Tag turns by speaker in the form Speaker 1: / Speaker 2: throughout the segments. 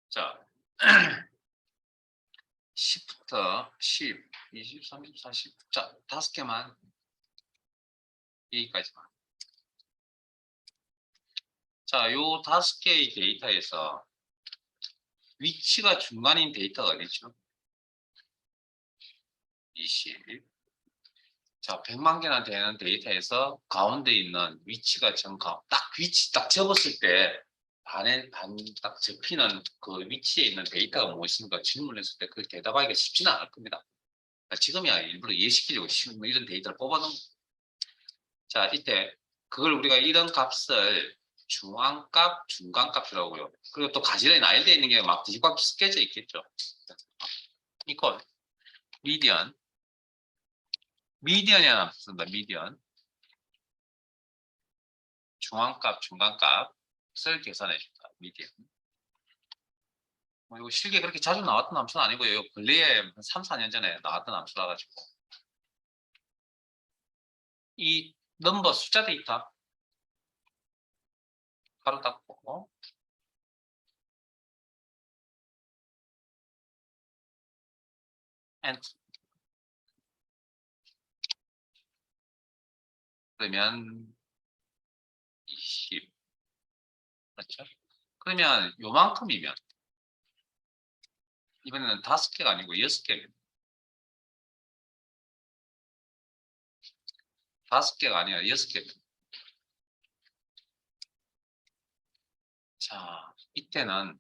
Speaker 1: 자, 10부터 10, 20, 30, 40. 자, 5개만. 여기까지만. 자, 요 5개의 데이터에서 위치가 중간인 데이터가 어디죠? 20. 자, 100만 개나 되는 데이터에서 가운데 있는 위치가 딱 위치 딱 접었을 때 딱 접히는 그 위치에 있는 데이터가 무엇인가 질문했을 때 그 대답하기가 쉽지는 않을 겁니다. 지금이야 일부러 이해시키려고 뭐 이런 데이터를 뽑아놓은. 자, 이때 그걸 우리가 이런 값을 중앙값, 중간값이라고요. 그리고 또 가지런히 나열되어 있는 게 막 뒤집박기 쓰여져 있겠죠. 이걸 미디언, 미디언이라는 씁니다. 미디언. 중앙값, 중간값을 계산해 줍니다. 미디언. 이거 실기에 그렇게 자주 나왔던 함수는 아니고요. 근래에 3, 4년 전에 나왔던 함수라 가지고. 이 넘버 숫자 데이터 가로 닫고 엔터. 그러면 20. 그렇죠? 그러면 요만큼이면 이번에는 5개가 아니고 6개입니다. 5개가 아니라 6개입니다. 자, 이때는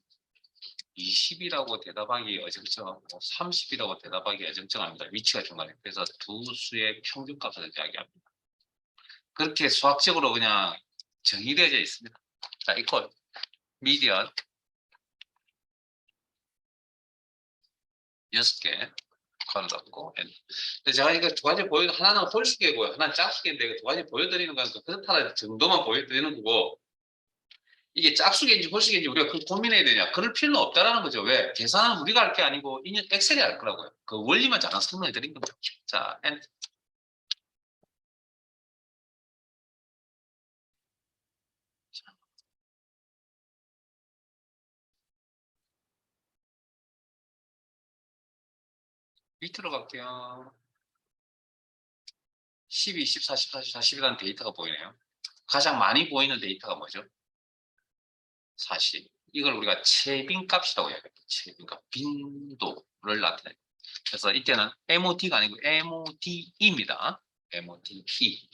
Speaker 1: 20이라고 대답하기 어정쩡하고 30이라고 대답하기 어정쩡합니다. 위치가 중간에. 그래서 두 수의 평균값을 이야기합니다. 그렇게 수학적으로 그냥 정의되어져 있습니다. 자, 이퀄 미디언 6개 걸어놓고. 근데 제가 이거 두 가지 하나는 홀수계고요, 하나는 짝수계인데 두 가지 보여드리는 건 그렇다는 정도만 보여드리는 거고, 이게 짝수계인지 홀수계인지 우리가 그 고민해야 되냐, 그럴 필요는 없다라는 거죠. 왜? 계산은 우리가 할 게 아니고 엑셀이 할 거라고요. 그 원리만 잠깐 설명해 드린 겁니다. 자, 엔터. 밑으로 갈게요. 12, 10, 40, 40, 40이라는 데이터가 보이네요. 가장 많이 보이는 데이터가 뭐죠? 40. 이걸 우리가 채빈값이라고 해야겠다. 채빈값. 빈도를 나타내요. 그래서 이때는 MOT가 아니고 MODE입니다. MODE.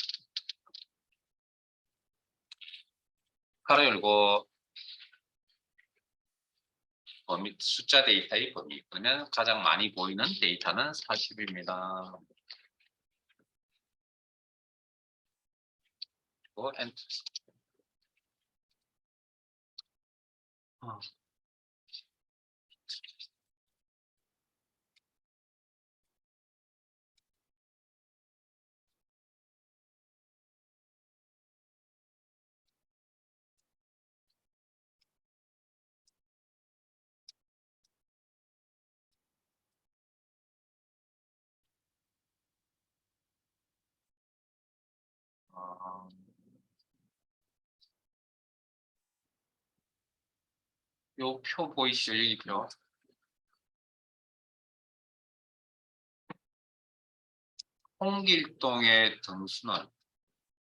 Speaker 1: 가로 열고 범위, 숫자 데이터의 범위. 그러면 가장 많이 보이는 데이터는 40입니다. 그리고 엔터. 요 표 보이시죠? 여기 표. 홍길동의 등수는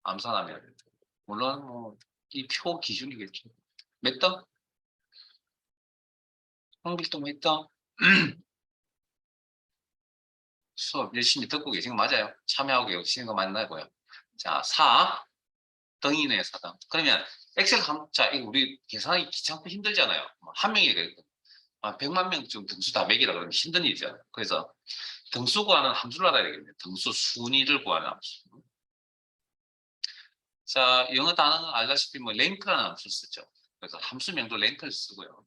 Speaker 1: 암산하면, 물론 뭐 이 표 기준이겠죠. 몇 등? 홍길동 몇 등? 수업 열심히 듣고 계신 거 맞아요? 참여하고 계시는 거 맞나고요? 자, 4 등이네요, 4등. 그러면 엑셀 자, 이거 우리 계산하기 귀찮고 힘들잖아요. 한 명이 100만 명쯤 등수 다 매기라 그러면 힘든 일이잖아요. 그래서 등수 구하는 함수를 알아야 되겠네요. 등수 순위를 구하는 함수. 자, 영어 단어는 알다시피 뭐 랭크라는 함수를 쓰죠. 그래서 함수명도 랭크를 쓰고요.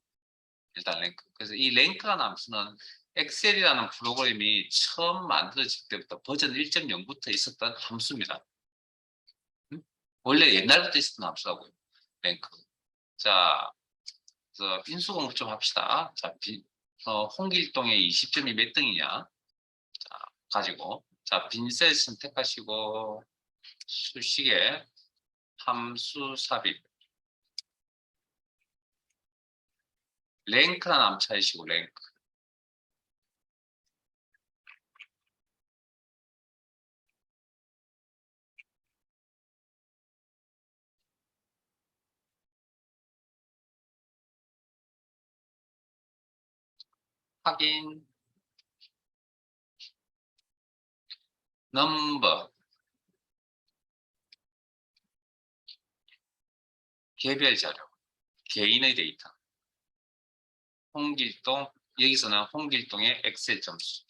Speaker 1: 일단 랭크. 그래서 이 랭크라는 함수는 엑셀이라는 프로그램이 처음 만들어질 때부터 버전 1.0부터 있었던 함수입니다. 원래 옛날부터 있었던 함수라고요. 랭크. 자, 그래서 인수 공부 좀 합시다. 자, 홍길동의 20점이 몇 등이냐? 자, 가지고. 자, 빈셀 선택하시고, 수식에 함수 삽입. 랭크란 암 찾으시고 랭크. 확인. 넘버. 개별 자료. 개인의 데이터. 홍길동. 여기서는 홍길동의 엑셀 점수.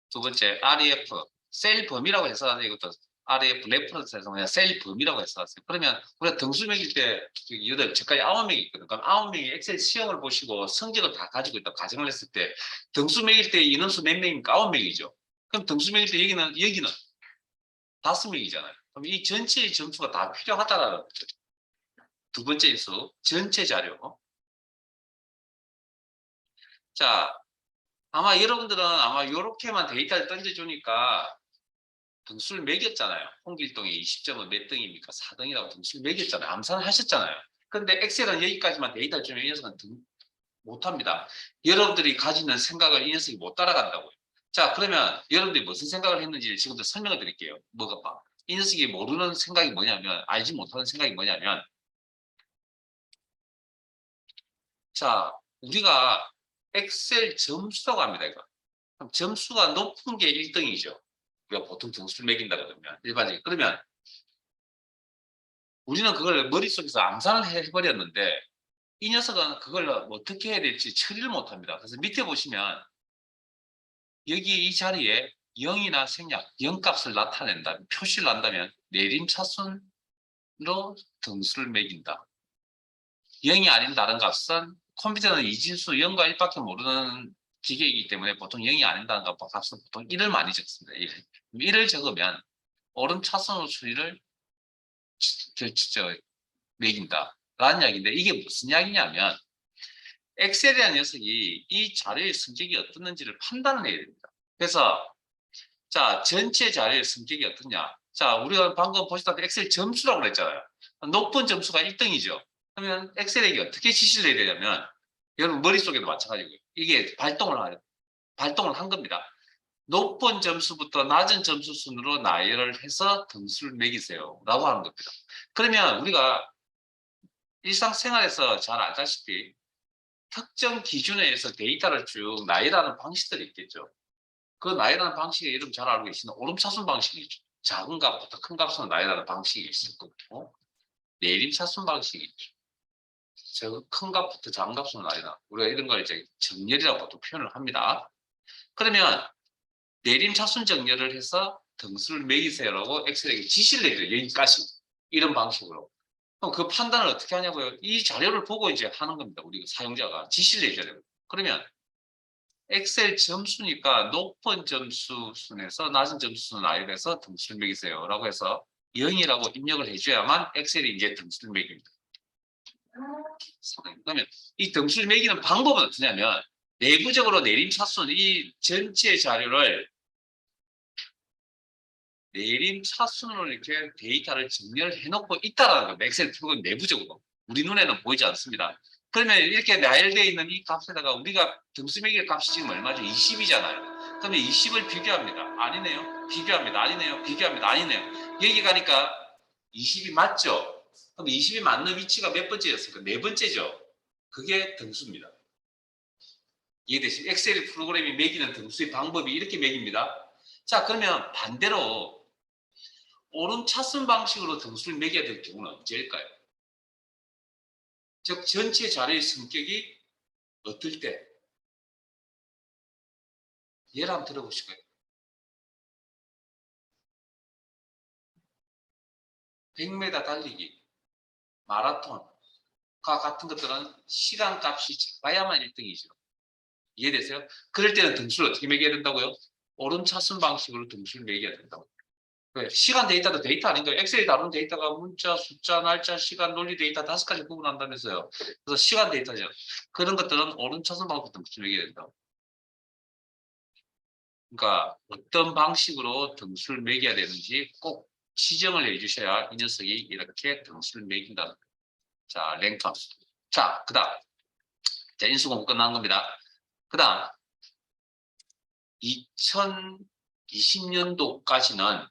Speaker 1: 두 번째 REF. 셀 범위라고 해서 이것도 REF 레퍼런스에서 그냥 셀 범위라고 해서 왔어요. 그러면 우리가 등수 매길 때 8, 저까지 9명이 있거든. 그럼 9명이 엑셀 시험을 보시고 성적을 다 가지고 있다 가정을 했을 때 등수 매길 때 인원수 몇 명입니까? 9명이죠. 그럼 등수 매길 때 여기는 5명이잖아요. 그럼 이 전체의 점수가 다 필요하다라는 거죠. 두 번째 인수 전체 자료. 자, 아마 여러분들은 아마 이렇게만 데이터를 던져주니까 등수를 매겼잖아요. 홍길동의 20점은 몇 등입니까? 4등이라고 등수를 매겼잖아요. 암산을 하셨잖아요. 근데 엑셀은 여기까지만 데이터를 주면 이 녀석은 못합니다. 여러분들이 가지는 생각을 이 녀석이 못 따라간다고요. 자, 그러면 여러분들이 무슨 생각을 했는지 지금부터 설명을 드릴게요. 뭐가 봐. 이 녀석이 모르는 생각이 뭐냐면, 알지 못하는 생각이 뭐냐면, 자, 우리가 엑셀 점수라고 합니다, 이거. 그럼 점수가 높은 게 1등이죠. 우리가 보통 점수를 매긴다 그러면, 일반적인. 그러면 우리는 그걸 머릿속에서 암산을 해버렸는데, 이 녀석은 그걸 어떻게 해야 될지 처리를 못합니다. 그래서 밑에 보시면 여기 이 자리에 0이나 생략, 0값을 나타낸다, 표시를 한다면 내림차순으로 등수를 매긴다. 0이 아닌 다른 값은 컴퓨터는 이진수 0과 1밖에 모르는 기계이기 때문에 보통 0이 아닌다는 값은 보통 1을 많이 적습니다. 1을 적으면 오름차순으로 추리를 매긴다. 라는 이야기인데 이게 무슨 이야기냐면 엑셀이라는 녀석이 이 자료의 성격이 어떻는지를 판단을 해야 됩니다. 그래서 자, 전체 자료의 성격이 어떠냐? 자, 우리가 방금 보시다시피 엑셀 점수라고 그랬잖아요. 높은 점수가 1등이죠. 그러면 엑셀에게 어떻게 지시를 해야 되냐면 여러분 머릿속에도 마찬가지고요. 이게 발동을 한 겁니다. 높은 점수부터 낮은 점수 순으로 나열을 해서 등수를 매기세요. 라고 하는 겁니다. 그러면 우리가 일상생활에서 잘 알다시피 특정 기준에 의해서 데이터를 쭉 나열하는 방식들이 있겠죠. 그 나열하는 방식에 여러분 잘 알고 계시는 오름차순 방식이죠. 작은 값부터 큰 값으로 나열하는 방식이 있을 거고 내림차순 방식이 있죠. 큰 값부터 작은 값으로 나열하는 우리가 이런 걸 이제 정렬이라고 또 표현을 합니다. 그러면 내림차순 정렬을 해서 등수를 매기세요라고 엑셀에게 지시를 해줘요. 여기까지 이런 방식으로. 그럼 그 판단을 어떻게 하냐고요? 이 자료를 보고 이제 하는 겁니다. 우리가 사용자가 지시를 해줘야 돼요. 그러면 엑셀 점수니까 높은 점수 순에서 낮은 점수 순 나열해서 등수를 매기세요. 라고 해서 0이라고 입력을 해줘야만 엑셀이 이제 등수를 매깁니다. 그러면 이 등수를 매기는 방법은 어떠냐면 내부적으로 내림차순, 이 전체 자료를 내림차순으로 이렇게 데이터를 정렬을 해놓고 있다라는 겁니다. 엑셀 프로그램 내부적으로. 우리 눈에는 보이지 않습니다. 그러면 이렇게 나열되어 있는 이 값에다가 우리가 등수 매길 값이 지금 얼마죠? 20이잖아요. 그러면 20을 비교합니다. 아니네요. 비교합니다. 아니네요. 비교합니다. 아니네요. 여기 가니까 20이 맞죠? 그럼 20이 맞는 위치가 몇 번째였습니까? 네 번째죠. 그게 등수입니다. 이해되시죠? 엑셀 프로그램이 매기는 등수의 방법이 이렇게 매깁니다. 자, 그러면 반대로 오름차순 방식으로 등수를 매겨야 될 경우는 언제일까요? 즉 전체 자료의 성격이 어떨 때? 예를 한번 들어보실까요? 100m 달리기, 마라톤과 같은 것들은 시간값이 작아야만 1등이죠. 이해되세요? 그럴 때는 등수를 어떻게 매겨야 된다고요? 오름차순 방식으로 등수를 매겨야 된다고. 시간 데이터도 데이터 아닌가요? 엑셀이 다룬 데이터가 문자, 숫자, 날짜, 시간, 논리 데이터 5가지 구분한다면서요. 그래서 시간 데이터죠. 그런 것들은 오름차순 방식으로 등수를 매겨야 된다고. 그러니까 어떤 방식으로 등수를 매겨야 되는지 꼭 지정을 해주셔야 이 녀석이 이렇게 등수를 매긴다. 자, 랭크 함수. 자, 그 다음. 자, 인수공부 끝난 겁니다. 그 다음. 2020년도까지는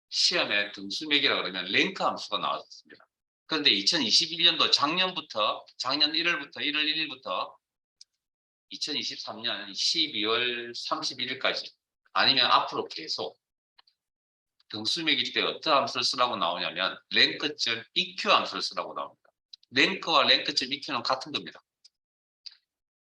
Speaker 1: 시험에 등수매기라 그러면 랭크 함수가 나왔습니다. 그런데 2021년도 작년 1월부터 1월 1일부터 2023년 12월 31일까지 아니면 앞으로 계속 등수매길 때 어떤 함수를 쓰라고 나오냐면 랭크.eq 함수를 쓰라고 나옵니다. 랭크와 랭크.eq는 같은 겁니다.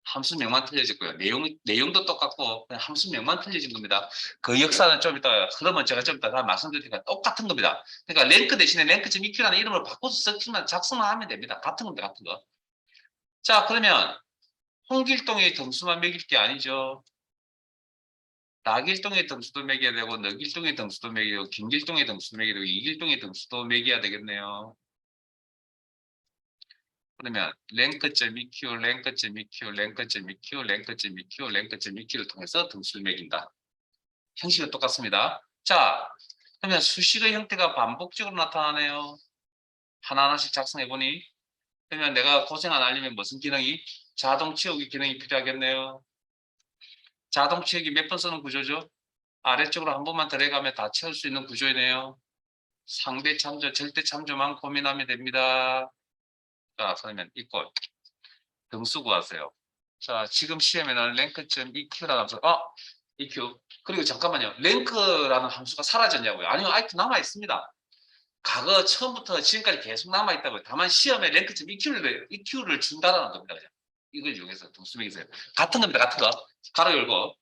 Speaker 1: 함수명만 틀려졌고요. 내용도 똑같고 그냥 함수명만 틀려진 겁니다. 그 역사는 좀 이따 그러면 제가 좀 이따 다 말씀드릴 테니까 똑같은 겁니다. 그러니까 랭크 대신에 랭크.eq라는 이름을 바꿔서 작성만 하면 됩니다. 같은 겁니다. 같은 거. 자, 그러면 홍길동의 등수만 매길 게 아니죠. 낙일동의 등수도 매겨야 되고 너길동의 등수도 매겨야 되고 김길동의 등수도 매겨야 되고 이길동의 등수도 매겨야 되겠네요. 그러면 랭크.eq, 랭크.eq, 랭크.eq, 랭크.eq, 랭크.eq를 통해서 등수를 매긴다. 형식은 똑같습니다. 자, 그러면 수식의 형태가 반복적으로 나타나네요. 하나하나씩 작성해보니 그러면 내가 고생 안 하려면 무슨 기능이? 자동 채우기 기능이 필요하겠네요. 자동 채우기 몇 번 쓰는 구조죠? 아래쪽으로 한 번만 들어가면 다 채울 수 있는 구조이네요. 상대 참조, 절대 참조만 고민하면 됩니다. 자, 그러면 이꼴 등수 구하세요. 자, 지금 시험에는 랭크.eq라는 함수, eq. 그리고 잠깐만요. 랭크라는 함수가 사라졌냐고요? 아니요, 아직도 남아 있습니다. 과거 처음부터 지금까지 계속 남아 있다고요. 다만 시험에 랭크.eq를 준다라는 겁니다. 그냥. 이걸 이용해서 등수 매기세요. 같은 겁니다. 같은 거. 가로 열고.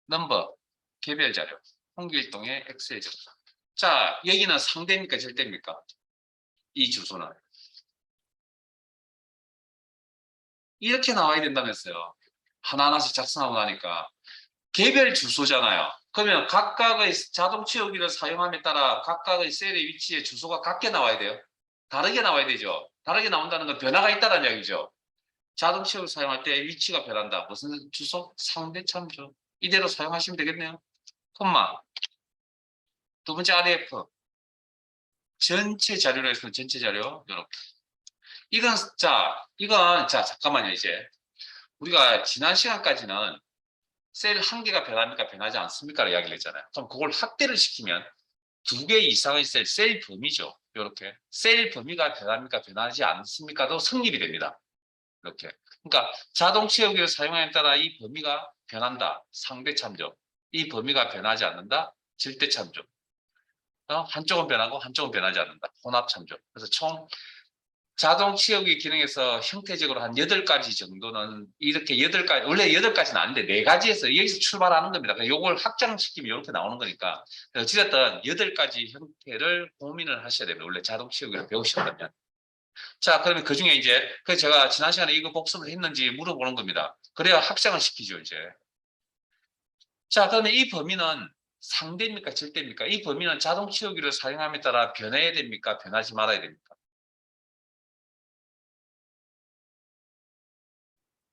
Speaker 1: 넘버, 개별 자료, 홍길동의 엑셀 정사. 자, 여기는 상대입니까? 절대입니까? 이 주소는. 이렇게 나와야 된다면서요. 하나하나씩 작성하고 나니까. 개별 주소잖아요. 그러면 각각의 자동 채우기를 사용함에 따라 각각의 셀의 위치에 주소가 같게 나와야 돼요. 다르게 나와야 되죠. 다르게 나온다는 건 변화가 있다는 이야기죠. 자동 채우기 사용할 때 위치가 변한다. 무슨 주소? 상대 참조. 이대로 사용하시면 되겠네요. 콤마. 두 번째 RF. 전체 자료로 해서 전체 자료. 이렇게. 이건 잠깐만요. 이제 우리가 지난 시간까지는 셀 한 개가 변합니까? 변하지 않습니까? 이야기를 했잖아요. 그럼 그걸 확대를 시키면 두 개 이상의 셀 범위죠. 이렇게 셀 범위가 변합니까? 변하지 않습니까?도 성립이 됩니다. 이렇게. 그러니까 자동 채우기를 사용하에 따라 이 범위가 변한다. 상대 참조. 이 범위가 변하지 않는다. 절대 참조. 한쪽은 변하고 한쪽은 변하지 않는다. 혼합 참조. 그래서 총 자동 채우기 기능에서 형태적으로 한 8가지 정도는 이렇게 8가지, 원래 8가지는 아닌데 4가지에서 여기서 출발하는 겁니다. 요걸 확장시키면 이렇게 나오는 거니까. 어찌됐든 8가지 형태를 고민을 하셔야 됩니다. 원래 자동 채우기를 배우셨다면. 자, 그러면 그 중에 이제, 제가 지난 시간에 이거 복습을 했는지 물어보는 겁니다. 그래야 확장을 시키죠, 이제. 자, 그러면 이 범위는 상대입니까? 절대입니까? 이 범위는 자동 채우기를 사용함에 따라 변해야 됩니까? 변하지 말아야 됩니까?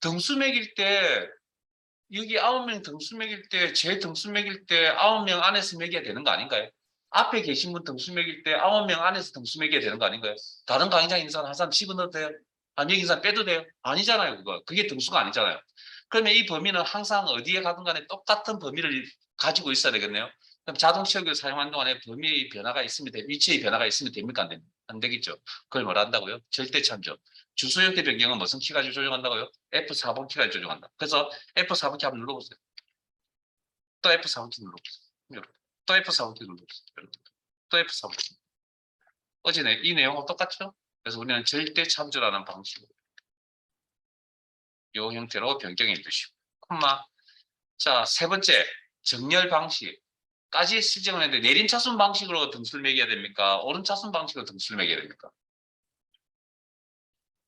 Speaker 1: 등수 매길 때 여기 9명 등수 매길 때 제 등수 매길 때 9명 안에서 매겨야 되는 거 아닌가요? 앞에 계신 분 등수 매길 때 9명 안에서 등수 매겨야 되는 거 아닌가요? 다른 강의장 인사는 한 사람 집어넣어도 돼요? 아니 인사 빼도 돼요? 아니잖아요. 그게 등수가 아니잖아요. 그러면 이 범위는 항상 어디에 가든 간에 똑같은 범위를 가지고 있어야 되겠네요. 그럼 자동 채우기를 사용하는 동안에 범위의 변화가 있으면 위치의 변화가 있으면 됩니까? 안 됩니까? 안 되겠죠. 그걸 뭐라 한다고요? 절대 참조. 주소 형태 변경은 무슨 키 가지고 조정한다고요? F4번 키 가지고 조정한다. 그래서 F4번 키 한번 눌러보세요. 또 F4번 키 눌러보세요. 또 F4번 키 눌러보세요. 또 F4번 키. 어제 이 내용하고 똑같죠? 그래서 우리는 절대 참조라는 방식으로 이 형태로 변경해 주시고 콤마. 자, 세 번째 정렬 방식까지 실정을 했는데 내림차순 방식으로 등수를 매겨야 됩니까? 오른차순 방식으로 등수를 매겨야 됩니까?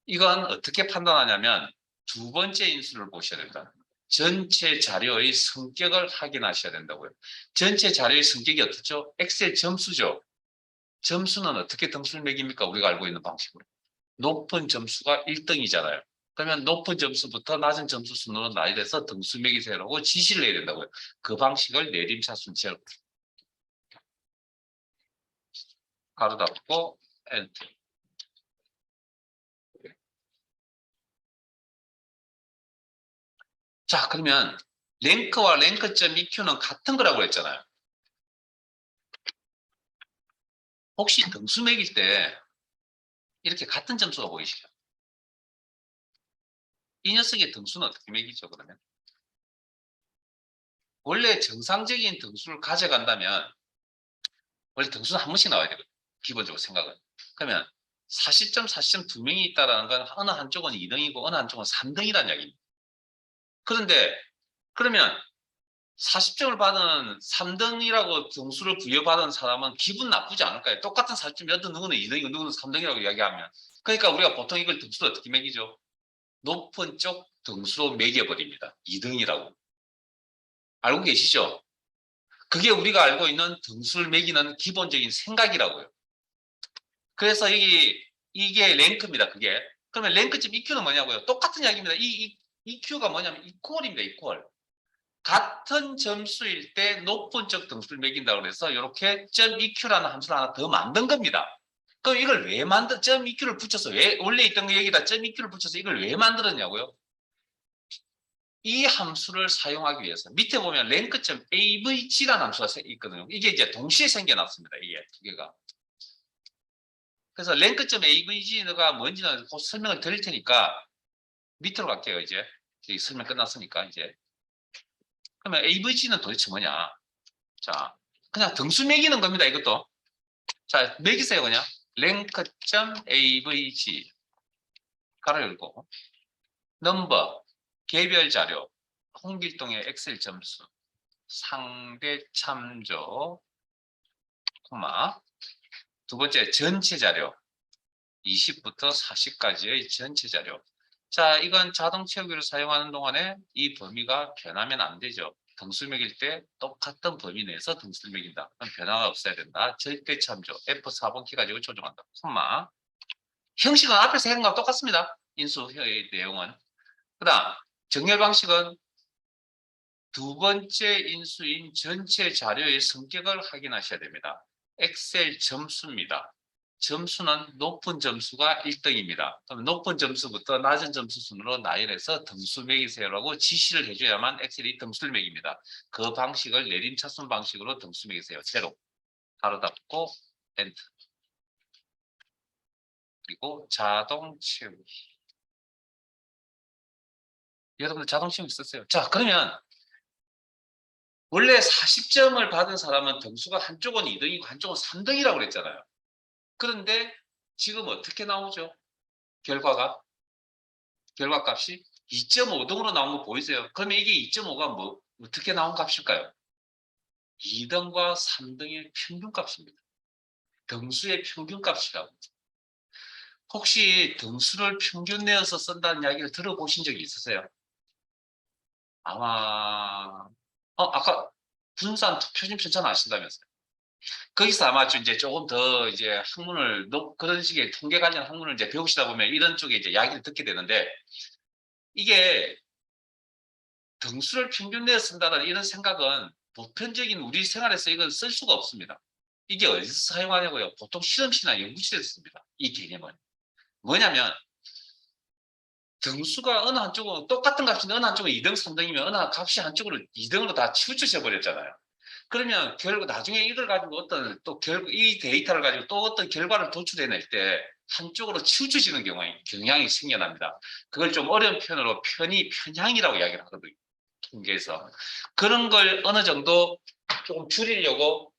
Speaker 1: 이건 어떻게 판단하냐면 두 번째 인수를 보셔야 된다. 전체 자료의 성격을 확인하셔야 된다고요. 전체 자료의 성격이 어떻죠? 엑셀 점수죠. 점수는 어떻게 등수를 매깁니까? 우리가 알고 있는 방식으로. 높은 점수가 1등이잖아요. 그러면 높은 점수부터 낮은 점수 순으로 나열해서 등수 매기세요라고 지시를 해야 된다고요. 그 방식을 내림차순 제어. 가로 닫고 엔터. 자, 그러면 랭크와 랭크점 EQ는 같은 거라고 했잖아요. 혹시 등수 매길 때 이렇게 같은 점수가 보이시죠? 이 녀석의 등수는 어떻게 매기죠, 그러면? 원래 정상적인 등수를 가져간다면 원래 등수는 한 번씩 나와야 되거든요. 기본적으로 생각은. 그러면 40점, 40점 두 명이 있다는 건 어느 한쪽은 2등이고 어느 한쪽은 3등이라는 이야기입니다. 그런데 그러면 40점을 받은 3등이라고 등수를 부여받은 사람은 기분 나쁘지 않을까요? 똑같은 40점이어도 누구는 2등이고 누구는 3등이라고 이야기하면. 그러니까 우리가 보통 이걸 등수를 어떻게 매기죠? 높은 쪽 등수로 매겨버립니다. 2등이라고. 알고 계시죠? 그게 우리가 알고 있는 등수를 매기는 기본적인 생각이라고요. 그래서 이게 랭크입니다. 그게. 그러면 랭크점 EQ는 뭐냐고요? 똑같은 이야기입니다. 이 EQ가 뭐냐면 이퀄입니다. 이퀄. 같은 점수일 때 높은 쪽 등수를 매긴다고 해서 이렇게 .eq라는 함수를 하나 더 만든 겁니다. 그럼 이걸 왜 .eq를 붙여서 왜 원래 있던 거 여기다 .eq를 붙여서 이걸 왜 만들었냐고요? 이 함수를 사용하기 위해서 밑에 보면 랭크.avg라는 함수가 있거든요. 이게 이제 동시에 생겨났습니다. 이게 두 개가. 그래서 랭크.avg가 뭔지는 곧 설명을 드릴 테니까 밑으로 갈게요. 이제 설명 끝났으니까 이제. 그러면 avg는 도대체 뭐냐? 자, 그냥 등수 매기는 겁니다. 이것도. 자, 매기세요 그냥. 랭크.avg 가로 열고 넘버 개별 자료 홍길동의 엑셀 점수 상대 참조 코마 두 번째 전체 자료 20부터 40까지의 전체 자료. 자, 이건 자동 채우기를 사용하는 동안에 이 범위가 변하면 안 되죠. 등수 매길 때 똑같은 범위 내에서 등수를 매긴다. 그럼 변화가 없어야 된다. 절대 참조 F4번 키 가지고 조정한다. 콤마. 형식은 앞에서 했던 거랑 똑같습니다. 인수의 내용은. 그 다음 정렬 방식은 두 번째 인수인 전체 자료의 성격을 확인하셔야 됩니다. 엑셀 점수입니다. 점수는 높은 점수가 1등입니다. 그럼 높은 점수부터 낮은 점수 순으로 나열해서 등수 매기세요라고 지시를 해줘야만 엑셀이 등수를 매깁니다. 그 방식을 내림차순 방식으로 등수 매기세요. 제로. 가로 닫고 엔터. 그리고 자동 채우기. 여러분들 자동 채우기 썼어요. 자, 그러면 원래 40점을 받은 사람은 등수가 한쪽은 2등이고 한쪽은 3등이라고 그랬잖아요. 그런데 지금 어떻게 나오죠? 결과값이 2.5등으로 나온 거 보이세요? 그러면 이게 2.5가 뭐 어떻게 나온 값일까요? 2등과 3등의 평균값입니다. 등수의 평균값이라고. 혹시 등수를 평균 내어서 쓴다는 이야기를 들어보신 적이 있으세요? 아마 아까 분산 표준 편차는 아신다면서요? 거기서 아마 이제 조금 더 이제 학문을 그런 식의 통계 관련 학문을 이제 배우시다 보면 이런 쪽에 이제 이야기를 듣게 되는데 이게 등수를 평균 내어 쓴다는 이런 생각은 보편적인 우리 생활에서 이건 쓸 수가 없습니다. 이게 어디서 사용하냐고요? 보통 실험실이나 연구실에서 씁니다. 이 개념은. 뭐냐면 등수가 어느 한쪽은 똑같은 값인데 어느 한쪽은 2등, 3등이면 어느 값이 한쪽으로 2등으로 다 치우쳐져 버렸잖아요. 그러면 결국 나중에 이걸 가지고 어떤 이 데이터를 가지고 또 어떤 결과를 도출해낼 때 한쪽으로 치우쳐지는 경향이 생겨납니다. 그걸 좀 어려운 표현으로 편향이라고 이야기를 하거든요. 통계에서. 그런 걸 어느 정도 조금 줄이려고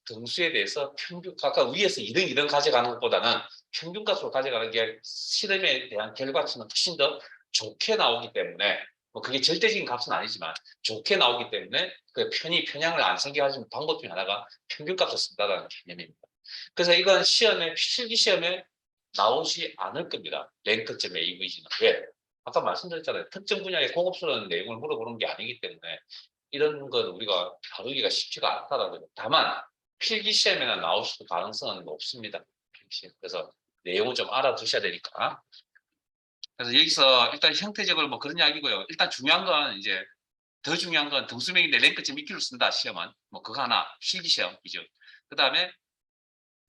Speaker 1: 등수에 대해서 평균, 아까 위에서 2등, 2등 가져가는 것보다는 평균값으로 가져가는 게 실험에 대한 결과치는 훨씬 더 좋게 나오기 때문에 뭐 그게 절대적인 값은 아니지만 좋게 나오기 때문에 그 편향을 안 생겨가지고 방법 중에 하나가 평균값을 쓴다는 개념입니다. 그래서 이건 필기 시험에 나오지 않을 겁니다. 랭크점 AVG는. 왜? 아까 말씀드렸잖아요. 특정 분야의 고급스러운 내용을 물어보는 게 아니기 때문에 이런 건 우리가 다루기가 쉽지가 않다는 거죠. 다만 필기 시험에는 나올 수 있는 가능성은 높습니다. 그래서 내용을 좀 알아두셔야 되니까. 그래서 여기서 일단 형태적으로 뭐 그런 이야기고요. 일단 중요한 건 이제 더 중요한 건 등수명인데 랭크점 2kg를 쓴다 시험은 뭐 그거 하나 필기 시험이죠. 그 다음에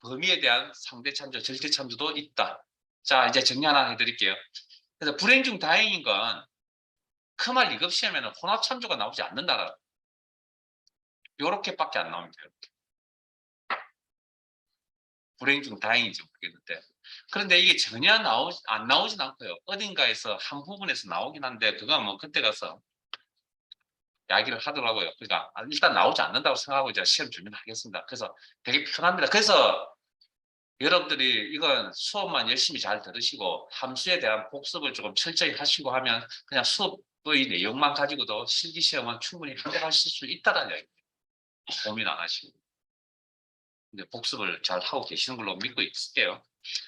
Speaker 1: 범위에 대한 상대 참조, 절대 참조도 있다. 자, 이제 정리 하나 해드릴게요. 그래서 불행 중 다행인 건 크말 2급 시험에는 혼합 참조가 나오지 않는다. 요렇게밖에 안 나옵니다. 불행 중 다행인지 모르겠는데. 그런데 이게 전혀 안 나오진 않고요. 어딘가에서 한 부분에서 나오긴 한데, 그건 뭐 그때 가서 이야기를 하더라고요. 그러니까 일단 나오지 않는다고 생각하고 이제 시험 준비하겠습니다. 그래서 되게 편합니다. 그래서 여러분들이 이건 수업만 열심히 잘 들으시고 함수에 대한 복습을 조금 철저히 하시고 하면 그냥 수업의 내용만 가지고도 실기시험은 충분히 합격하실 수 있다는 이야기입니다. 고민 안 하시고. 근데 복습을 잘 하고 계시는 걸로 믿고 있을게요.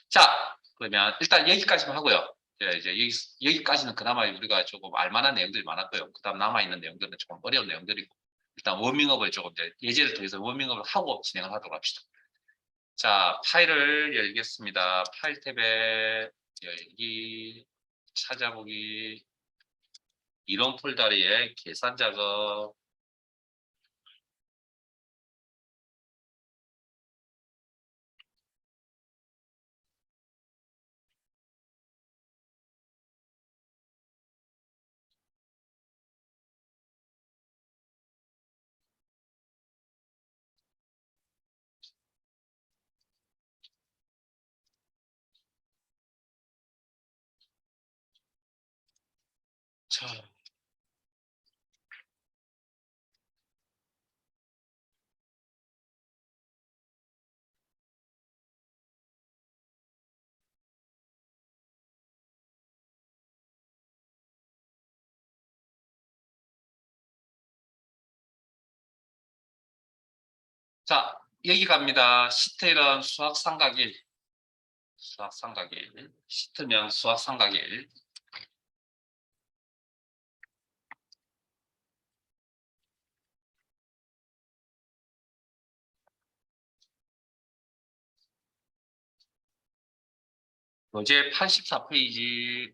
Speaker 1: 자, 그러면 일단 여기까지만 하고요. 이제 여기까지는 그나마 우리가 조금 알만한 내용들이 많았고요. 그 다음 남아있는 내용들은 조금 어려운 내용들이고, 일단 워밍업을 조금 이제 예제를 통해서 워밍업을 하고 진행을 하도록 합시다. 자, 파일을 열겠습니다. 파일 탭에 열기, 찾아보기, 이론 폴더리에 계산 작업, 자, 자, 여기 갑니다. 시트는 수학 삼각일, 수학 삼각일, 시트면 수학 삼각일. 교재 84페이지.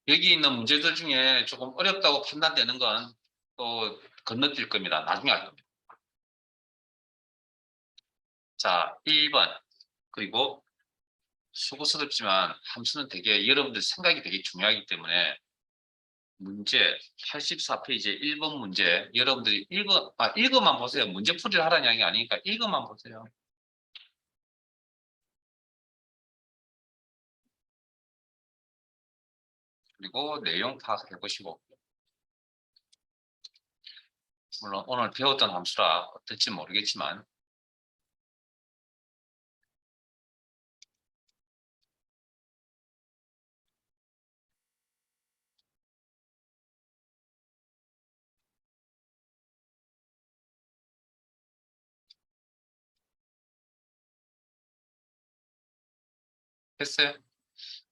Speaker 1: 여기 있는 문제들 중에 조금 어렵다고 판단되는 건 또 건너뛸 겁니다. 나중에 할 겁니다. 자, 1번. 그리고 수고스럽지만 함수는 되게 여러분들 생각이 되게 중요하기 때문에 문제 84페이지 1번 문제 여러분들이 읽어만 보세요. 문제 풀이를 하라는 이야기 아니니까 읽어만 보세요. 그리고 내용 파악해 보시고, 물론 오늘 배웠던 함수라 어떨지 모르겠지만 됐어요.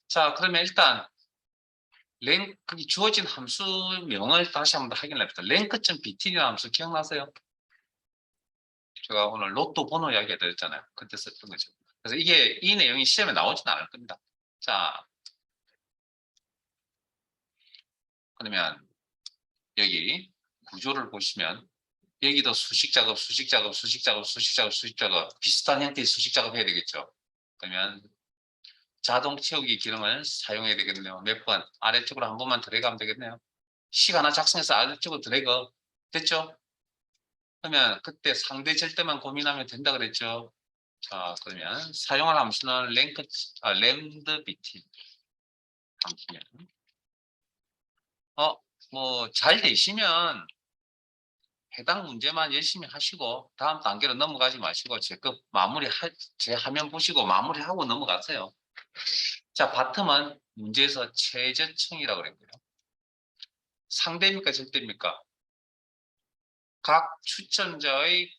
Speaker 1: 자, 그러면 일단 랭크 주어진 함수명을 다시 한번 확인해 봅시다. 랭크.bt라는 함수 기억나세요? 제가 오늘 로또 번호 이야기 해드렸잖아요. 그때 썼던 거죠. 그래서 이 내용이 시험에 나오지는 않을 겁니다. 자, 그러면 여기 구조를 보시면 여기도 수식 작업, 수식 작업, 수식 작업, 수식 작업, 수식 작업 비슷한 형태의 수식 작업 해야 되겠죠. 그러면 자동 채우기 기능을 사용해야 되겠네요. 몇 번 아래쪽으로 한 번만 드래그하면 되겠네요. 식 하나 작성해서 아래쪽으로 드래그 됐죠? 그러면 그때 상대 절대만 고민하면 된다 그랬죠. 자, 그러면 사용할 함수는 램드bt 함수면 뭐 잘 되시면 해당 문제만 열심히 하시고 다음 단계로 넘어가지 마시고 제 화면 보시고 마무리하고 넘어가세요. 자, 바텀은 문제에서 최저층이라고 그랬고요. 상대입니까 절대입니까? 각 추첨자의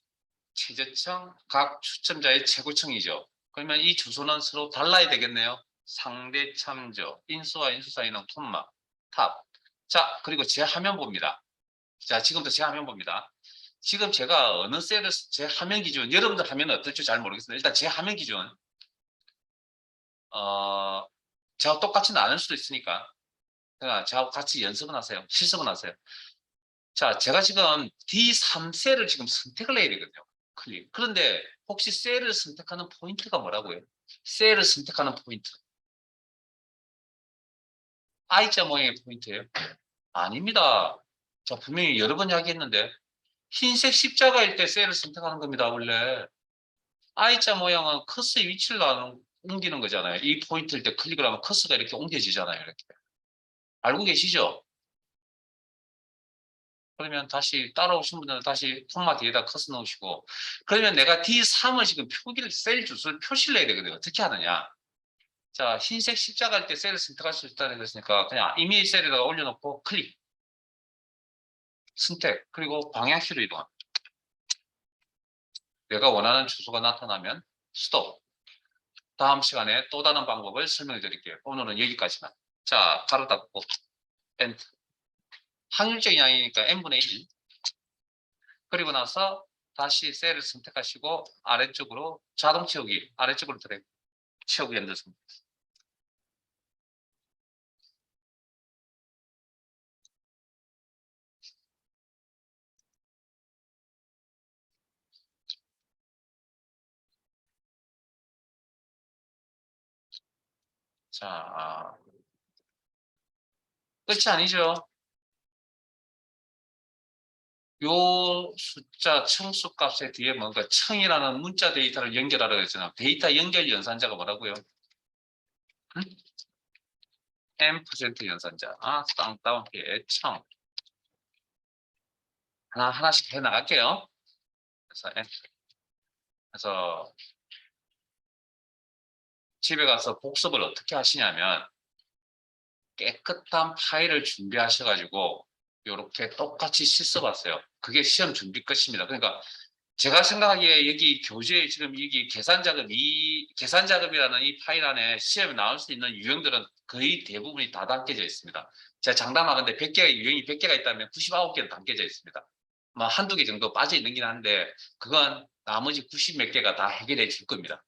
Speaker 1: 최저층, 각 추첨자의 최고층이죠. 그러면 이 주소는 서로 달라야 되겠네요. 상대 참조, 인수와 인수 사이는 콤마, 탑. 자, 그리고 제 화면 봅니다. 자, 지금도 제 화면 봅니다. 지금 제가 어느 셀을 제 화면 기준, 여러분들 화면은 어떨지 잘 모르겠습니다. 일단 제 화면 기준, 제가 똑같지는 않을 수도 있으니까. 그러니까 저하고 같이 연습은 하세요. 실습은 하세요. 자, 제가 지금 D3셀을 지금 선택을 해야 되거든요. 클릭. 그런데 혹시 셀을 선택하는 포인트가 뭐라고요? 셀을 선택하는 포인트. I자 모양의 포인트예요? 아닙니다. 자, 분명히 여러 번 이야기했는데 흰색 십자가일 때 셀을 선택하는 겁니다. 원래 I자 모양은 커스의 위치를 옮기는 거잖아요. 이 포인트일 때 클릭을 하면 커스가 이렇게 옮겨지잖아요. 이렇게. 알고 계시죠? 그러면 다시 따라오신 분들은 다시 콤마 뒤에다 커서 넣으시고, 그러면 내가 D3을 지금 표기를 셀 주소를 표시를 해야 되거든요. 어떻게 하느냐? 자, 흰색 십자가일 때 셀을 선택할 수 있다는 것이니까 그냥 이미지 셀에다가 올려놓고 클릭, 선택, 그리고 방향키로 이동. 내가 원하는 주소가 나타나면 스톱. 다음 시간에 또 다른 방법을 설명해 드릴게요. 오늘은 여기까지만. 자, 가로 닫고 엔터. 확률적인 양이니까 n분의 1. 그리고 나서 다시 셀을 선택하시고 아래쪽으로 자동 채우기, 아래쪽으로 드래그 채우기 연습입니다. 자, 끝이 아니죠. 요 숫자 청수값의 뒤에 뭔가 청이라는 문자 데이터를 연결하라고 했잖아. 데이터 연결 연산자가 뭐라고요? 응? M% 연산자. 아, 쌍따옴표의 청. 하나씩 해 나갈게요. 그래서 그래서 집에 가서 복습을 어떻게 하시냐면 깨끗한 파일을 준비하셔가지고 이렇게 똑같이 실습하세요. 그게 시험 준비 끝입니다. 그러니까 제가 생각하기에 여기 교재에 지금 여기 계산 작업이라는 이 파일 안에 시험에 나올 수 있는 유형들은 거의 대부분이 다 담겨져 있습니다. 제가 장담하건데 100개가 유형이 100개가 있다면 99개는 담겨져 있습니다. 뭐 한두 개 정도 빠져 있는 한데 그건 나머지 90 몇 개가 다 해결해 줄 겁니다.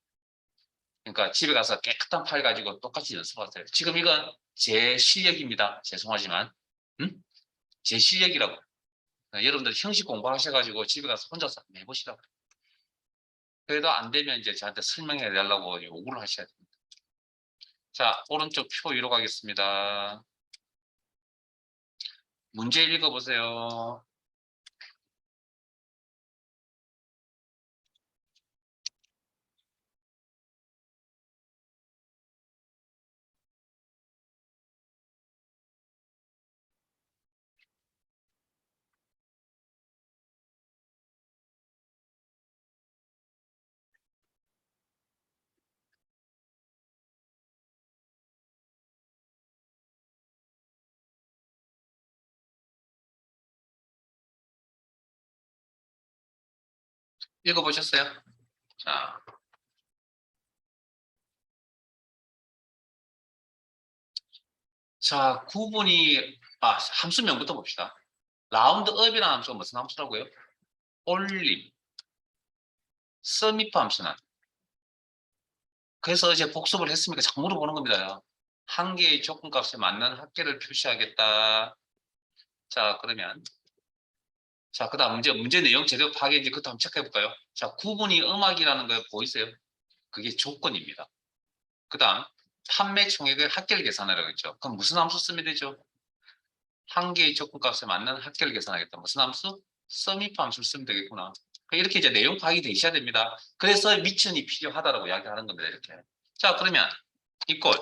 Speaker 1: 그러니까 집에 가서 깨끗한 파일 가지고 똑같이 연습하세요. 지금 이건 제 실력입니다. 죄송하지만 제 실력이라고. 여러분들 형식 공부하셔가지고 집에 가서 혼자서 해보시라고. 그래도 안 되면 이제 저한테 설명해 달라고 요구를 하셔야 됩니다. 자, 오른쪽 표 위로 가겠습니다. 문제 읽어보세요. 읽어보셨어요? 자, 자, 함수명부터 봅시다. 라운드업이라는 함수가 무슨 함수라고요? 올림, 서미프 함수는. 그래서 이제 복습을 했으니까 자꾸 물어보는 겁니다. 한 개의 조건값에 맞는 합계를 표시하겠다. 자, 그러면 자, 그 다음 문제 내용 제대로 파악했는지 그것도 한번 체크해 볼까요? 자, 구분이 음악이라는 거 보이세요? 그게 조건입니다. 그 다음 판매 총액의 합계를 계산하라고 했죠. 그럼 무슨 함수 쓰면 되죠? 한 개의 조건값에 맞는 합계를 계산하겠다. 무슨 함수? 서미프 함수를 쓰면 되겠구나. 이렇게 이제 내용 파악이 되셔야 됩니다. 그래서 미천이 필요하다라고 이야기하는 겁니다. 이렇게. 자, 그러면 이꼴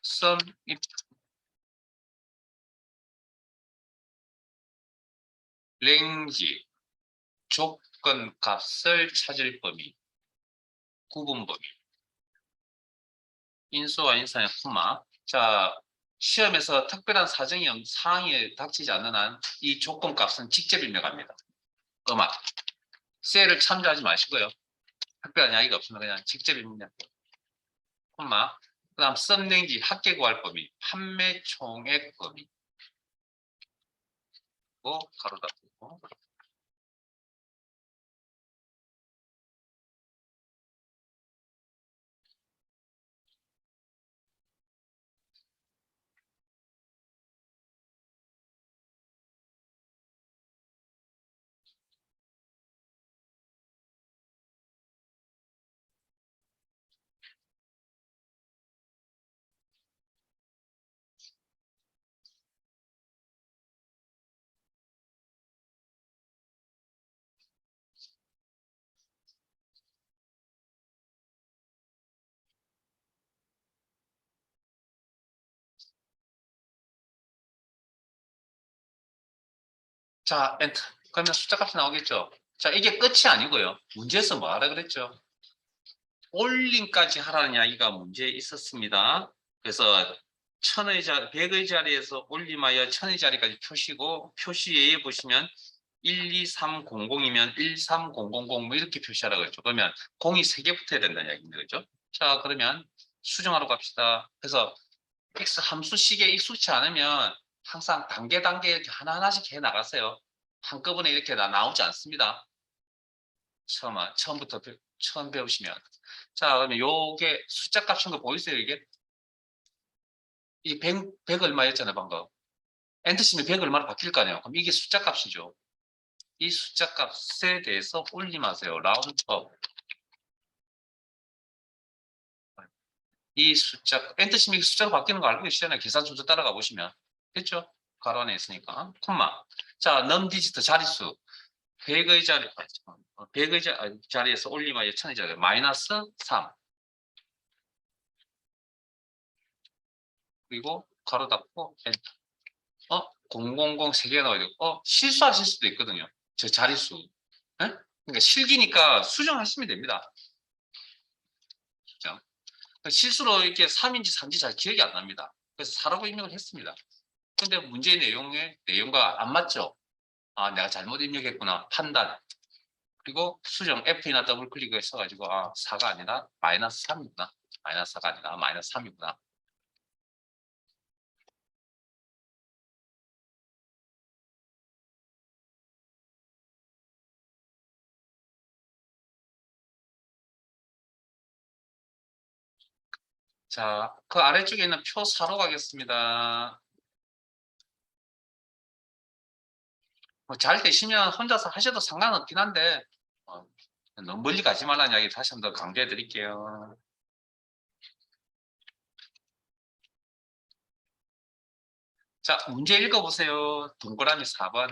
Speaker 1: sumif 랭지 조건 값을 찾을 범위 구분 범위 인수와 인수의 콤마. 자, 시험에서 특별한 사항이 닥치지 않는 한 이 조건 값은 직접 입력합니다. 음악 셀을 참조하지 마시고요. 특별한 이야기가 없으면 그냥 직접 입력 콤마. 그 다음 썸랭지 합계 구할 범위 판매 총액 범위 가로 닫고 자, 엔터. 그러면 숫자 값이 나오겠죠. 자, 이게 끝이 아니고요. 문제에서 뭐 하라 그랬죠? 올림까지 하라는 이야기가 문제에 있었습니다. 그래서 100의 자리에서 올림하여 1000의 자리까지 표시고, 표시에 보시면 12300이면 13000 뭐 이렇게 표시하라고 했죠. 그러면 0이 3개 붙어야 된다는 이야기입니다. 그죠? 자, 그러면 수정하러 갑시다. 그래서 X 함수식에 익숙치 않으면 항상 단계 이렇게 하나하나씩 해 나가세요. 한꺼번에 이렇게 나오지 않습니다. 처음부터 처음 배우시면. 자, 그러면 요게 숫자 값인 거 보이세요, 이게? 이 100 얼마였잖아요, 방금. 엔터 치면 100 얼마로 바뀔 거 아니에요. 그럼 이게 숫자 값이죠. 이 숫자 값에 대해서 올림하세요. 라운드업. 이 숫자, 엔터 치면 숫자로 바뀌는 거 알고 계시잖아요. 계산 순서 따라가 보시면. 됐죠? 가로 안에 있으니까. 콤마. 자, 넘디지트 자릿수. 100의 자리, 100의 자리에서 올림하여 1000의 자리. 마이너스 3. 그리고 가로 닫고 엔터. 000 3개가 나와야 되고, 실수하실 수도 있거든요. 저 자릿수. 예? 그러니까 실기니까 수정하시면 됩니다. 수정. 실수로 이렇게 3인지 4인지 잘 기억이 안 납니다. 그래서 4라고 입력을 했습니다. 근데 문제의 내용과 안 맞죠? 아, 내가 잘못 입력했구나. 판단. 그리고 수정 F나 더블 클릭을 써가지고, 4가 아니라 마이너스 3이구나. 마이너스 4가 아니라 마이너스 3이구나. 자, 그 아래쪽에 있는 표 4로 가겠습니다. 잘 되시면 혼자서 하셔도 상관없긴 한데, 어, 너무 멀리 가지 말라는 이야기 다시 한 번 더 강조해 드릴게요. 자, 문제 읽어보세요. 동그라미 4번.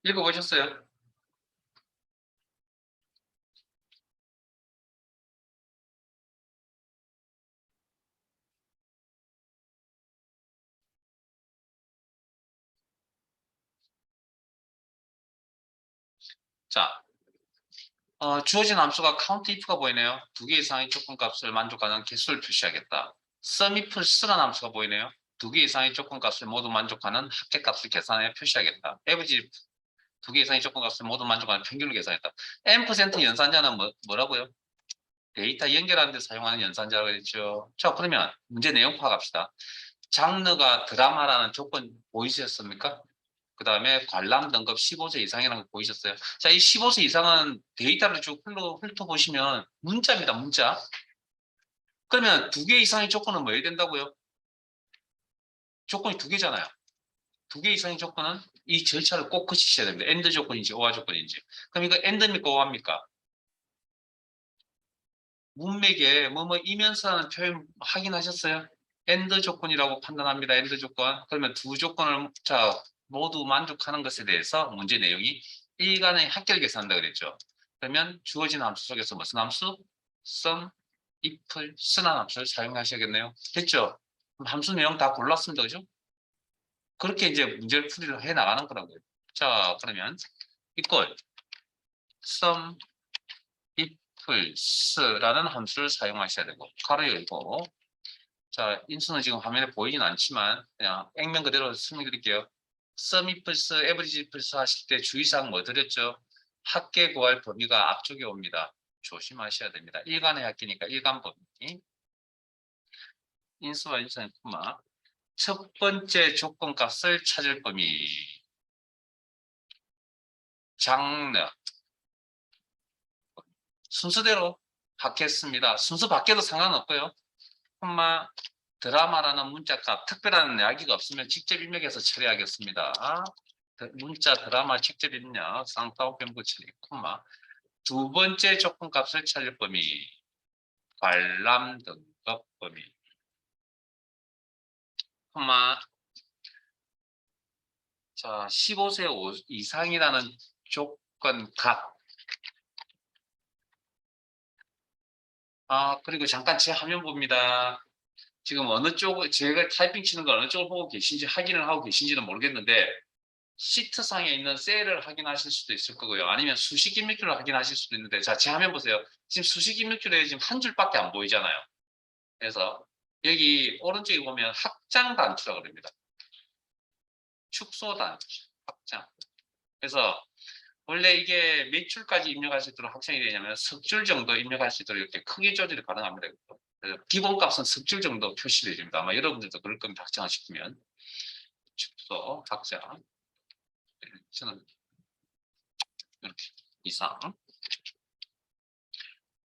Speaker 1: 읽어보셨어요? 자, 주어진 함수가 count if가 보이네요. 2개 이상의 조건값을 만족하는 개수를 표시하겠다. sum if 쓰라는 함수가 보이네요. 2개 이상의 조건값을 모두 만족하는 합계값을 계산해 표시하겠다. average 2개 이상의 조건값을 모두 만족하는 평균을 계산했다. n% 연산자는 뭐라고요? 데이터 연결하는 데 사용하는 연산자라고 했죠. 자, 그러면 문제 내용 파악합시다. 장르가 드라마라는 조건 보이셨습니까? 그 다음에 관람 등급 15세 이상이라는 거 보이셨어요? 자, 이 15세 이상은 데이터를 쭉 훑어보시면 문자입니다, 문자. 그러면 2개 이상의 조건은 뭐 해야 된다고요? 조건이 2개잖아요. 2개 이상의 조건은 이 절차를 꼭 거치셔야 됩니다. 엔드 조건인지 오화 조건인지. 그럼 이거 엔드입니까, 오화입니까? 문맥에 뭐뭐이면서라는 표현 확인하셨어요? 엔드 조건이라고 판단합니다. 엔드 조건. 그러면 두 조건을 모두 만족하는 것에 대해서 문제 내용이 일간의 합계를 계산한다 그랬죠. 그러면 주어진 함수 속에서 무슨 함수? sum, if를 쓰는 함수를 사용하셔야겠네요. 됐죠? 그럼 함수 내용 다 골랐습니다. 그죠? 그렇게 이제 문제를 풀이를 해 나가는 거라고요. 자, 그러면 이걸 sum, ifs라는 함수를 사용하셔야 되고 가로 열고 자, 인수는 지금 화면에 보이진 않지만 그냥 액면 그대로 설명드릴게요. sum equals average equals 하실 때 주의사항 뭐 드렸죠? 합계 구할 범위가 앞쪽에 옵니다. 조심하셔야 됩니다. 일간의 합계니까 일간 범위. 인수와 인수는 콤마. 첫 번째 조건값을 찾을 범위. 장르. 순서대로 받겠습니다. 순서 바뀌어도 상관없고요. 콤마 드라마라는 문자값 특별한 이야기가 없으면 직접 입력해서 처리하겠습니다. 문자 드라마 직접 입력 쌍따옴 병구 처리 콤마 두 번째 조건값을 찾을 범위 관람 등급 범위 콤마 자 15세 이상이라는 조건값 그리고 잠깐 제 화면 봅니다. 지금 어느 쪽 제가 타이핑 치는 걸 어느 쪽을 보고 계신지 확인을 하고 계신지는 모르겠는데 시트상에 있는 셀을 확인하실 수도 있을 거고요. 아니면 수식 입력줄을 확인하실 수도 있는데 자, 제 화면 보세요. 지금 수식 입력줄에 지금 한 줄밖에 안 보이잖아요. 그래서 여기 오른쪽에 보면 확장 단추라고 합니다. 축소 단추, 확장. 그래서 원래 이게 몇 줄까지 입력할 수 있도록 확장이 되냐면 석 줄 정도 입력할 수 있도록 이렇게 크기 조절이 가능합니다. 기본값은 석 줄 정도 표시되어 줍니다. 아마 여러분들도 그럴 겁니다. 확장을 시키면. 축소, 확장. 저는 이렇게 이상.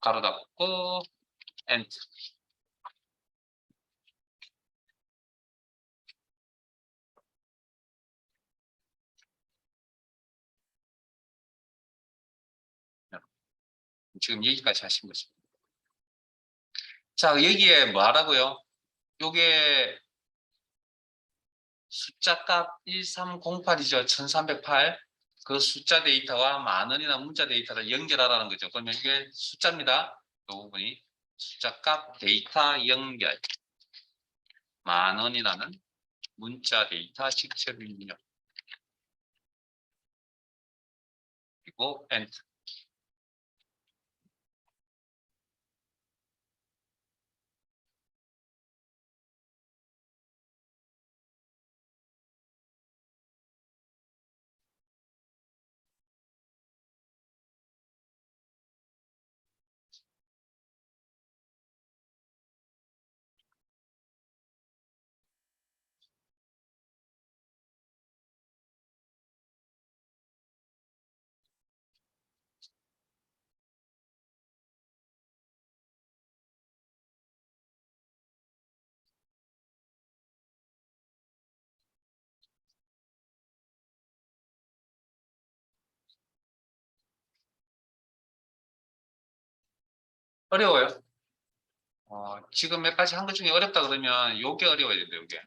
Speaker 1: 가로 닫고, 엔터. 지금 여기까지 하신 것입니다. 자, 여기에 뭐 하라고요? 요게 숫자값 1308이죠. 1308. 그 숫자 데이터와 만원이나 문자 데이터를 연결하라는 거죠. 그러면 이게 숫자입니다. 이 부분이 숫자값 데이터 연결. 만원이라는 문자 데이터 직접 입력. 그리고 엔터. 어려워요. 지금 몇 가지 한 것 중에 어렵다 그러면 요게 어려워야 된다, 요게.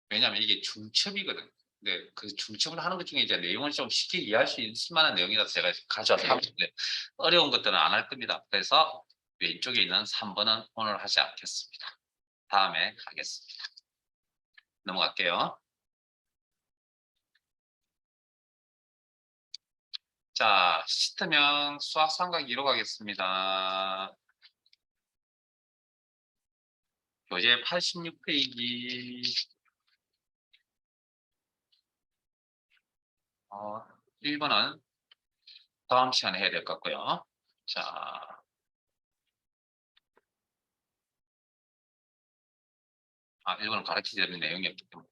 Speaker 1: 왜냐하면 이게 중첩이거든. 근데 그 중첩을 하는 것 중에 이제 내용을 좀 쉽게 이해할 수 있을 만한 내용이라서 제가 가져와서 하고 있는데 어려운 것들은 안 할 겁니다. 그래서 왼쪽에 있는 3번은 오늘 하지 않겠습니다. 다음에 하겠습니다. 넘어갈게요. 자, 시트명 수학 삼각 2로 가겠습니다. 교재 86페이지 1번은 다음 시간에 해야 될 것 같고요. 자, 1번은 가르치지 않는 내용이 없기 때문에.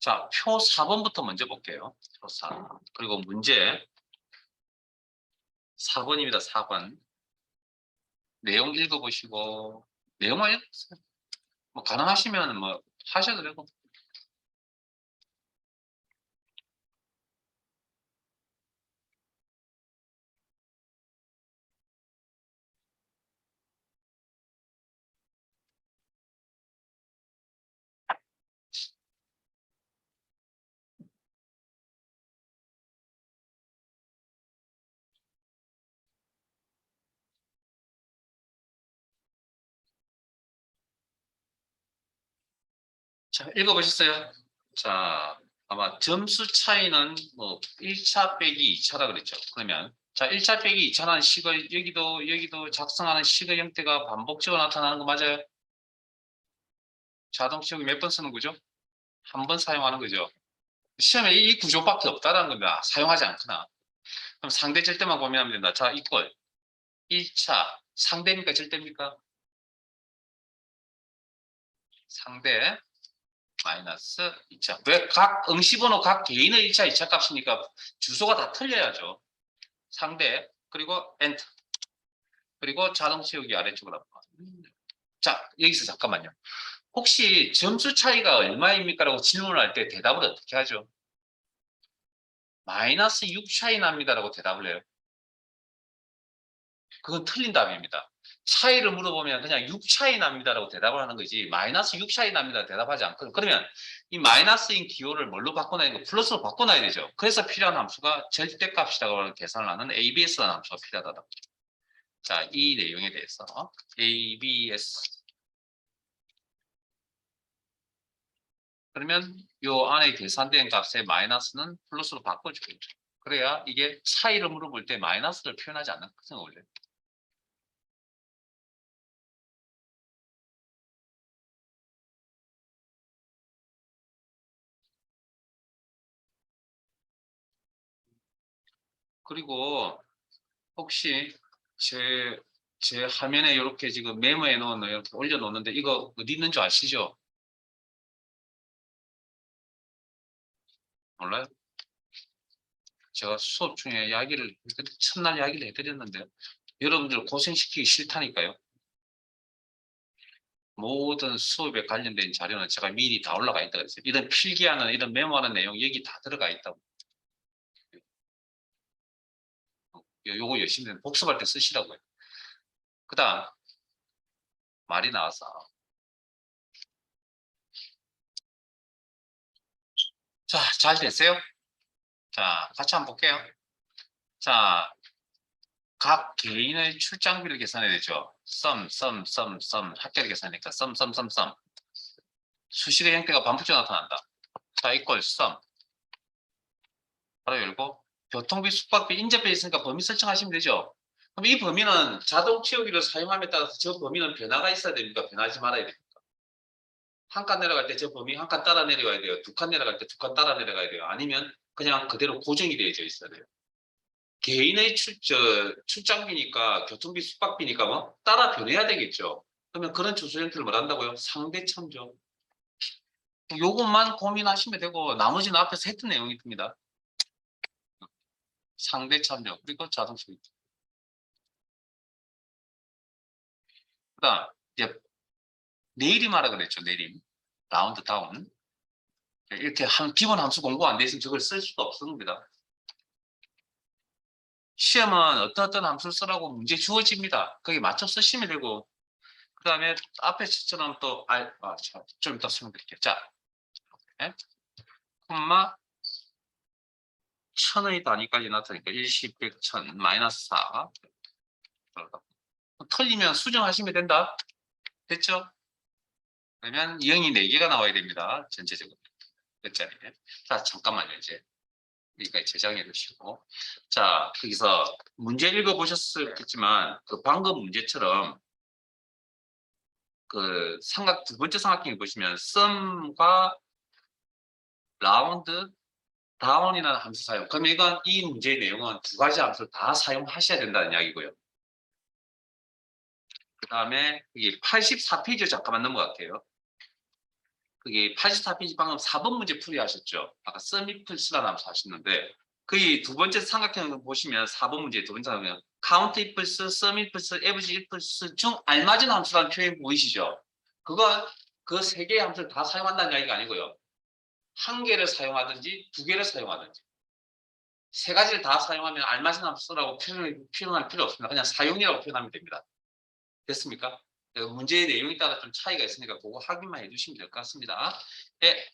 Speaker 1: 자, 표 4번부터 먼저 볼게요. 표 4. 그리고 문제 4번입니다. 4번. 내용 읽어보시고 내용만 읽으세요. 뭐 가능하시면 뭐 하셔도 되고. 자, 읽어보셨어요? 자, 아마 점수 차이는 뭐 1차 빼기 2차라 그랬죠. 그러면 자, 1차 빼기 2차라는 식을 여기도 작성하는 식의 형태가 반복적으로 나타나는 거 맞아요? 자동식이 몇 번 쓰는 거죠? 한 번 사용하는 거죠. 시험에 이 구조밖에 없다라는 겁니다. 사용하지 않거나. 그럼 상대 절대만 고민하면 된다. 자, 이꼴 1차 상대입니까? 절대입니까? 상대 마이너스 2차. 왜 각 응시번호 각 개인의 1차, 2차 값이니까 주소가 다 틀려야죠. 상대 그리고 엔터 그리고 자동 채우기 아래쪽으로. 자, 여기서 잠깐만요. 혹시 점수 차이가 얼마입니까? 라고 질문을 할 때 대답을 어떻게 하죠? 마이너스 6 차이 납니다. 라고 대답을 해요. 그건 틀린 답입니다. 차이를 물어보면 그냥 6 차이 납니다. 라고 대답을 하는 거지 마이너스 6 차이 납니다. 대답하지 않고 그러면 이 마이너스인 기호를 뭘로 바꿔놔야 되고 플러스로 바꿔놔야 되죠. 그래서 필요한 함수가 절대값이라고 계산을 하는 ABS라는 함수가 필요하다. 자, 이 내용에 대해서 ABS 그러면 요 안에 계산된 값의 마이너스는 플러스로 바꿔주겠죠. 그래야 이게 차이를 물어볼 때 마이너스를 표현하지 않거든요, 원래. 그리고 혹시 제 화면에 이렇게 지금 메모해 놓은 이렇게 올려놓는데 이거 어디 있는 줄 아시죠? 몰라요? 제가 수업 중에 첫날 이야기를 해드렸는데 여러분들 고생시키기 싫다니까요. 모든 수업에 관련된 자료는 제가 미리 다 올라가 있다고 했어요. 이런 필기하는 이런 메모하는 내용 여기 다 들어가 있다고. 요거 열심히 복습할 때 쓰시라고요. 그 다음 말이 나와서 자, 잘 됐어요? 자, 같이 한번 볼게요. 자, 각 개인의 출장비를 계산해야 되죠. 썸 합계를 계산하니까 썸 수식의 형태가 반복적으로 나타난다. 자, 이꼴 썸 바로 열고 교통비, 숙박비, 인접비 있으니까 범위 설정하시면 되죠. 그럼 이 범위는 자동 채우기를 사용함에 따라서 저 범위는 변화가 있어야 됩니까? 변하지 말아야 됩니까? 한 칸 내려갈 때 저 범위 한 칸 따라 내려가야 돼요. 두 칸 내려갈 때 두 칸 따라 내려가야 돼요. 아니면 그냥 그대로 고정이 되어 있어야 돼요. 개인의 출장비니까 교통비, 숙박비니까 뭐 따라 변해야 되겠죠. 그러면 그런 주소 형태를 뭘 한다고요? 상대참조. 요것만 고민하시면 되고 나머지는 앞에서 했던 내용이 듭니다. 상대참조 그리고 자동수익. 그다음 이제 내림하라 그랬죠. 내림. 라운드 다운. 이렇게 기본 함수 공부 안 돼 있으면 저걸 쓸 수가 없습니다. 시험은 어떤 함수를 쓰라고 문제 주어집니다. 거기 맞춰 쓰시면 되고 그 다음에 앞에 처럼 또 좀 이따 설명드릴게요. 자, 네? 콤마 천의 단위까지 나타나니까 10, 100, 1000, 마이너스 4 틀리면 수정하시면 된다. 됐죠? 그러면 0이 4개가 나와야 됩니다. 전체적으로. 몇 자리에. 자, 잠깐만요. 이제 여기까지 저장해 두시고. 자, 거기서 문제 읽어보셨겠지만 그 방금 문제처럼 그 두 번째 삼각형에 보시면 썸과 라운드, 다운이라는 함수 사용. 그럼 이건 이 문제의 내용은 두 가지 함수를 다 사용하셔야 된다는 이야기고요. 그 다음에 여기 84페이지 잠깐만 넘어갈게요. 그게 84페이지 방금 4번 문제 풀이하셨죠. 아까 썸이플스라는 함수 하셨는데 그 두 번째 삼각형 보시면 4번 문제 두 번째 삼각형 카운트 이플스, 썸 이플스, 에버지 이플스 중 알맞은 함수라는 표현 보이시죠? 그건 그 세 개의 함수를 다 사용한다는 이야기가 아니고요. 한 개를 사용하든지 두 개를 사용하든지 세 가지를 다 사용하면 알맞은 함수라고 표현할 필요 없습니다. 그냥 사용이라고 표현하면 됩니다. 됐습니까? 문제의 내용에 따라 좀 차이가 있으니까 그거 확인만 해주시면 될 것 같습니다. 네,